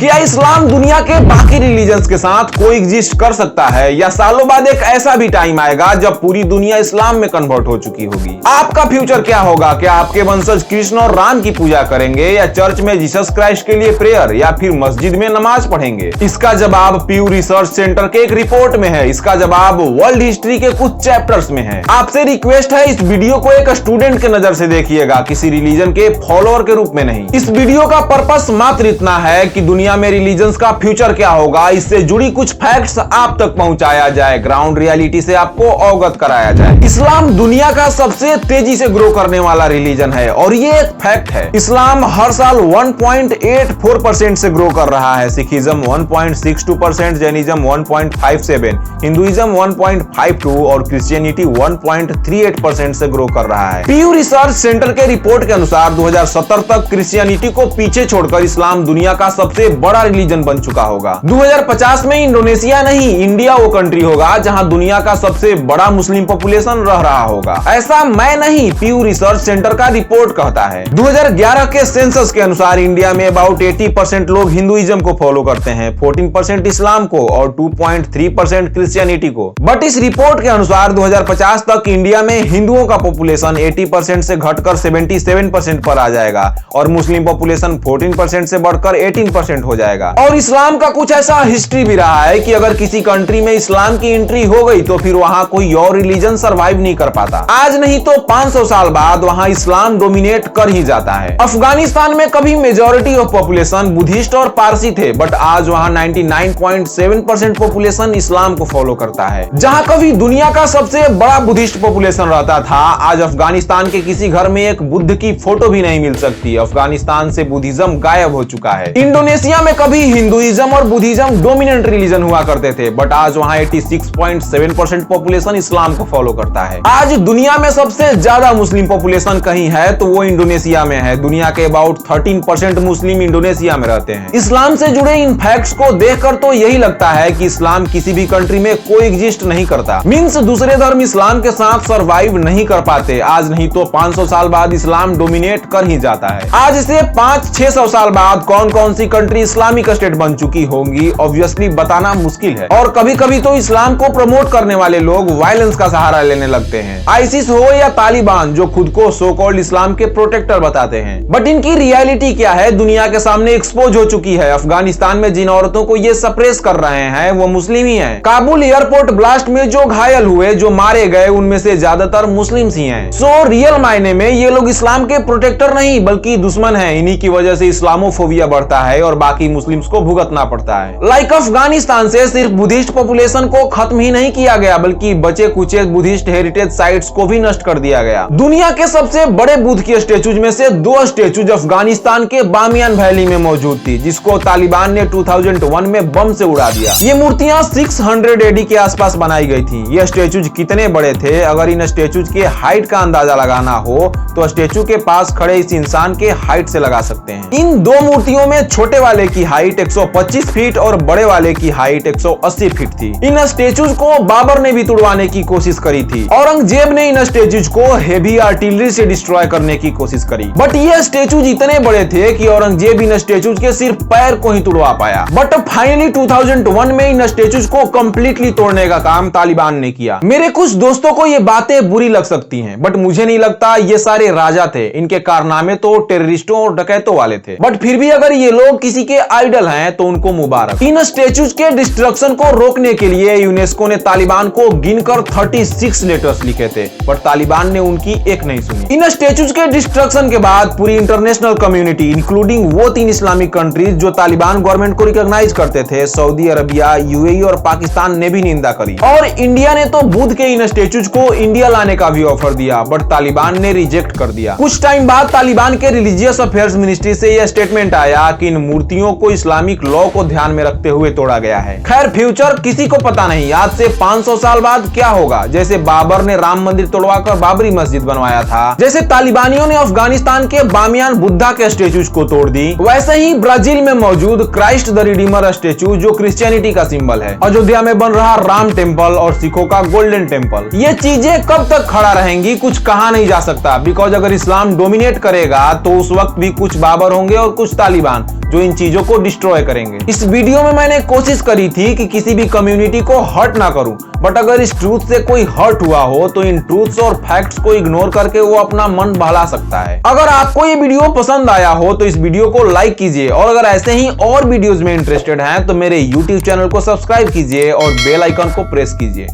क्या इस्लाम दुनिया के बाकी रिलीजन्स के साथ कोएग्जिस्ट कर सकता है, या सालों बाद एक ऐसा भी टाइम आएगा जब पूरी दुनिया इस्लाम में कन्वर्ट हो चुकी होगी? आपका फ्यूचर क्या होगा? क्या आपके वंशज कृष्ण और राम की पूजा करेंगे, या चर्च में जीसस क्राइस्ट के लिए प्रेयर, या फिर मस्जिद में नमाज पढ़ेंगे? इसका जवाब प्यू रिसर्च सेंटर के एक रिपोर्ट में है। इसका जवाब वर्ल्ड हिस्ट्री के कुछ चैप्टर्स में है। आपसे रिक्वेस्ट है, इस वीडियो को एक स्टूडेंट के नजर से देखिएगा, किसी रिलीजन के फॉलोअर के रूप में नहीं। इस वीडियो का पर्पस मात्र इतना है कि दुनिया में रिलीजन्स का फ्यूचर क्या होगा, इससे जुड़ी कुछ फैक्ट्स आप तक पहुंचाया जाए, ग्राउंड रियलिटी से आपको अवगत कराया जाए। इस्लाम दुनिया का सबसे तेजी से ग्रो करने वाला रिलीजन है और ये एक फैक्ट है। इस्लाम हर साल 1.84% से ग्रो कर रहा है। सिखिज्म 1.62%, जैनिज्म 1.57%, हिंदुइज्म 1.52% और क्रिश्चियनिटी 1.38% से ग्रो कर रहा है। पीयू रिसर्च सेंटर के रिपोर्ट के अनुसार 2070 तक क्रिश्चियनिटी को पीछे छोड़कर इस्लाम दुनिया का सबसे बड़ा रिलीजन बन चुका होगा। 2050 में इंडोनेशिया नहीं, इंडिया वो कंट्री होगा जहां दुनिया का सबसे बड़ा मुस्लिम पॉपुलेशन रह रहा होगा। ऐसा मैं नहीं, पीयू रिसर्च सेंटर का रिपोर्ट कहता है। 2011 के सेंसस के अनुसार इंडिया में अबाउट 80% लोग हिंदुइज्म को फॉलो करते हैं, 14% इस्लाम को और 2.3% क्रिश्चियनिटी को। बट इस रिपोर्ट के अनुसार 2050 तक इंडिया में हिंदुओं का पॉपुलेशन 80% से घटकर 77% पर आ जाएगा और मुस्लिम पॉपुलेशन 14% से बढ़कर 18% हो जाएगा। और इस्लाम का कुछ ऐसा हिस्ट्री भी रहा है कि अगर किसी कंट्री में इस्लाम की एंट्री हो गई तो फिर वहां कोई और रिलीजन सर्वाइव नहीं कर पाता। आज नहीं तो 500 साल बाद वहां इस्लाम डोमिनेट कर ही जाता है। अफगानिस्तान में कभी मेजॉरिटी ऑफ पॉपुलेशन बुद्धिस्ट और पारसी थे, बट आज वहां 99.7% पॉपुलेशन इस्लाम को फॉलो करता है। जहां कभी दुनिया का सबसे बड़ा बुद्धिस्ट पॉपुलेशन रहता था, आज अफगानिस्तान के किसी घर में एक बुद्ध की फोटो भी नहीं मिल सकती। अफगानिस्तान से बुद्धिज्म गायब हो चुका है। इंडोनेशिया में कभी हिंदुइज्म और बुद्धिज्म डोमिनेंट रिलीजन हुआ करते थे, बट आज वहां 86.7% पॉपुलेशन इस्लाम को फॉलो करता है। आज दुनिया में सबसे ज्यादा मुस्लिम पॉपुलेशन कहीं है तो वो इंडोनेशिया में है। दुनिया के अबाउट 13% मुस्लिम इंडोनेशिया में रहते हैं। इस्लाम से जुड़े इन फैक्ट्स को देखकर तो यही लगता है कि इस्लाम किसी भी कंट्री में कोएग्जिस्ट नहीं करता। मींस दूसरे धर्म इस्लाम के साथ सर्वाइव नहीं कर पाते। आज नहीं तो 500 साल बाद इस्लाम डोमिनेट कर ही जाता है। आज से 500-600 साल बाद कौन कौन सी कंट्री इस्लामिक स्टेट बन चुकी होंगी, ऑब्वियसली बताना मुश्किल है। और कभी कभी तो इस्लाम को प्रमोट करने वाले लोग वायलेंस का सहारा लेने लगते हैं। आईसिस हो या तालिबान, जो खुद को सो कॉल्ड इस्लाम के प्रोटेक्टर बताते हैं, बट इनकी रियलिटी क्या है दुनिया के सामने एक्सपोज हो चुकी है। अफगानिस्तान में जिन औरतों को ये सप्रेस कर रहे हैं वो मुस्लिम ही हैं। काबुल एयरपोर्ट ब्लास्ट में जो घायल हुए, जो मारे गए, उनमें से ज्यादातर मुस्लिम्स ही हैं। सो रियल मायने में ये लोग इस्लाम के प्रोटेक्टर नहीं बल्कि दुश्मन हैं। इन्हीं की वजह से इस्लामोफोबिया बढ़ता है और बाकी मुस्लिम्स को भुगतना पड़ता है। लाइक अफगानिस्तान से सिर्फ बुद्धिस्ट पॉपुलेशन को खत्म ही नहीं किया गया बल्कि बचे कुचे बुद्धिस्ट हेरिटेज साइट्स को भी नष्ट कर दिया गया। दुनिया के सबसे बड़े बुद्ध की स्टेचूज में से 2 स्टेचूज अफगानिस्तान के बामियान वैली में मौजूद थी, जिसको तालिबान ने 2001 में बम से उड़ा दिया। ये मूर्तियां 600 AD के आसपास बनाई गई थी। ये स्टेचूज कितने बड़े थे, अगर इन स्टेचूज के हाइट का अंदाजा लगाना हो तो स्टेचू के पास खड़े इस इंसान के हाइट से लगा सकते हैं। इन 2 मूर्तियों में छोटे वाले की हाइट 125 फीट और बड़े वाले की हाइट 180 फीट थी। इन स्टेचूज को बाबर ने भी तुड़वाने की कोशिश करी थी। औरंगजेब ने इन स्टेचूज को हेवी आर्टिलरी से डिस्ट्रॉय करने की कोशिश करी, बट ये स्टेचूज इतने बड़े थे कि औरंगजेब इन स्टेचूज के सिर्फ पैर को ही तुड़वा पाया। बट फाइनली 2001 में इन स्टेचूज को कंप्लीटली तोड़ने का काम तालिबान ने किया। मेरे कुछ दोस्तों को ये बातें बुरी लग सकती हैं, बट मुझे नहीं लगता। ये सारे राजा थे, इनके कारनामे तो टेररिस्टों और डकैतों वाले थे, बट फिर भी अगर ये लोग किसी के आइडल हैं तो उनको मुबारक। इन स्टेचूज के डिस्ट्रक्शन को रोकने के लिए यूनेस्को ने तालिबान को गिनकर 36 लेटर्स लिखे थे, बट तालिबान ने उनकी एक नहीं सुनी। इन स्टेचूज के डिस्ट्रक्शन के बाद पूरी इंटरनेशनल कम्युनिटी इंक्लूडिंग वो 3 इस्लामिक कंट्रीज जो तालिबान गवर्नमेंट को रिकॉग्नाइज करते थे, सऊदी अरबिया, यूएई और पाकिस्तान ने भी निंदा करी। और इंडिया ने तो बुद्ध के इन स्टेचूज को इंडिया लाने का भी ऑफर दिया, बट तालिबान ने रिजेक्ट कर दिया। कुछ टाइम बाद तालिबान के रिलीजियस अफेयर्स मिनिस्ट्री से यह स्टेटमेंट आया कि इन मूर्तियों को इस्लामिक लॉ को ध्यान में रखते हुए तोड़ा गया है। खैर फ्यूचर किसी को पता नहीं, आज से 500 साल बाद क्या होगा। जैसे बाबर ने राम मंदिर तोड़वाकर बाबरी मस्जिद बनवाया था, जैसे तालिबानियों ने अफगानिस्तान के बामियान बुद्धा के स्टेचूज को तोड़ दी, वैसे ही ब्राजील में मौजूद क्राइस्ट द रिडीमर स्टेचू जो क्रिश्चियनिटी का सिंबल है, अयोध्या में बन रहा राम टेम्पल और सिखों का गोल्डन टेम्पल, ये चीजें कब तक खड़ा रहेंगी कुछ कहा नहीं जा सकता। बिकॉज अगर इस्लाम डोमिनेट करेगा तो उस वक्त भी कुछ बाबर होंगे और कुछ तालिबान जो इन चीजों चीजों को डिस्ट्रॉय करेंगे। इस वीडियो में मैंने कोशिश करी थी कि किसी भी कम्युनिटी को हर्ट ना करूं, बट अगर इस ट्रूथ से कोई हर्ट हुआ हो तो इन ट्रूथ्स और फैक्ट्स को इग्नोर करके वो अपना मन बहला सकता है। अगर आपको ये वीडियो पसंद आया हो तो इस वीडियो को लाइक कीजिए, और अगर ऐसे ही और वीडियोस में इंटरेस्टेड हैं तो मेरे YouTube चैनल को सब्सक्राइब कीजिए और बेल आइकन को प्रेस कीजिए।